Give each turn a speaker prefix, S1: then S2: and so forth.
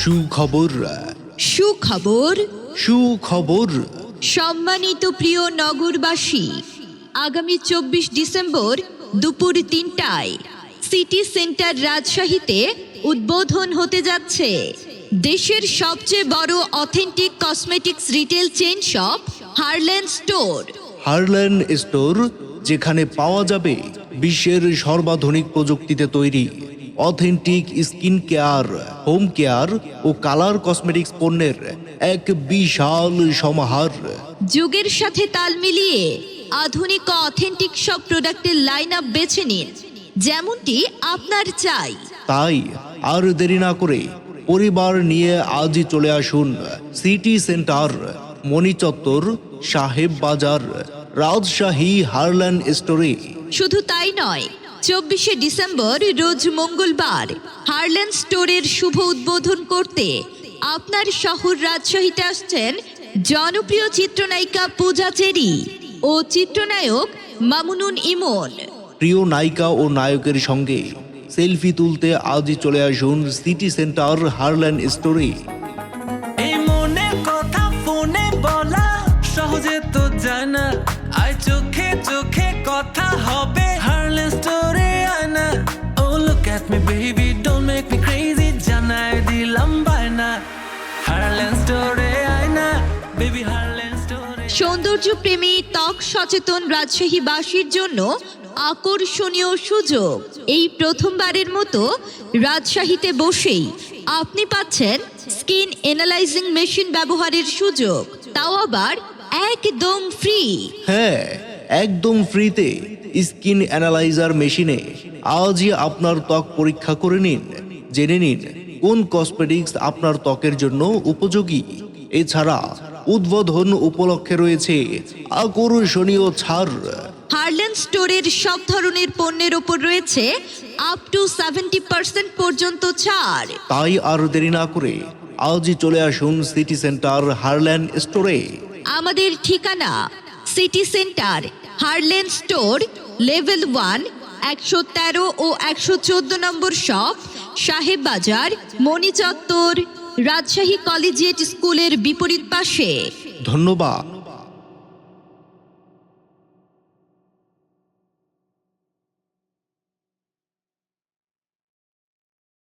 S1: সুখবর
S2: সুখবর
S1: সুখবর
S2: সম্মানিত প্রিয় নগরবাসী, আগামী 24 ডিসেম্বর দুপুর 3টায় সিটি সেন্টার রাজশাহীতে উদ্বোধন হতে যাচ্ছে দেশের সবচেয়ে বড় authentic cosmetics retail chain shop Harland store.
S1: Harland store, যেখানে পাওয়া যাবে বিশ্বের সর্বাধুনিক প্রযুক্তিতে তৈরি authentic skin care, home care ও কালার কসমেটিক্স পণ্যের এক বিশাল সমাহার।
S2: যুগের সাথে তাল মিলিয়ে আধুনিক ও অথেন্টিক সব প্রোডাক্টের লাইন আপ বেছে নিন, যেমনটি আপনার চাই।
S1: তাই আর দেরি না করে পরিবার নিয়ে আজই চলে আসুন সিটি সেন্টার, মণিচত্বর, সাহেব বাজার, রাজশাহী হারল্যান্ড স্টোরে।
S2: শুধু তাই নয়, 24শে ডিসেম্বর রোজ মঙ্গলবার হারল্যান্ড স্টোরের শুভ উদ্বোধন করতে আপনার শহর রাজশাহীতে আসছেন জনপ্রিয় চিত্রনায়িকা পূজা চেরি ও চিত্রনায়ক মামুনুন ইমন।
S1: প্রিয় নায়িকা ও নায়কের সঙ্গে সেলফি তুলতে আজই চলে আসুন সিটি সেন্টার হারল্যান্ড স্টোরে।
S3: এই মনের কথা ফোনে বলা সহজে তো জানা, আয় চোখে চোখে কথা হবে হারল্যান্ড স্টোরে আনা। Oh look at me baby, don't make me crazy, জানাই দিলাম বায়না হারল্যান্ড স্টোরে আয়না বেবি হারল্যান্ড স্টোরে।
S2: সৌন্দর্য প্রেমী ত্বক সচেতন রাজশাহীবাসীর জন্য আকর্ষণীয় সুযোগ। এই প্রথমবারের মতো রাজশাহীতে বসেই আপনি পাচ্ছেন স্কিন অ্যানালাইজিং মেশিন ব্যবহারের সুযোগ, তাও আবার একদম ফ্রি।
S1: হ্যাঁ, একদম ফ্রিতে স্কিন অ্যানালাইজার মেশিনে আজই আপনার ত্বক পরীক্ষা করে নিন, জেনে নিন কোন কসমেটিক্স আপনার ত্বকের জন্য উপযোগী। এছাড়া উদ্বোধন উপলক্ষে রয়েছে আকর্ষণীয় ছাড়।
S2: হারল্যান্ড স্টোরের সব ধরনের পণ্যের ওপর রয়েছে আপ টু 70% পর্যন্ত ছাড়।
S1: তাই আর দেরি না করে আজই চলে আসুন সিটি সেন্টার হারল্যান্ড স্টোরে।
S2: আমাদের ঠিকানা city centre Harland store, level 1, 113 ও 114 নম্বর শপ, সাহেব বাজার, মণিচত্বর, রাজশাহী কলেজিয়েট স্কুলের বিপরীত পাশে।
S1: ধন্যবাদ।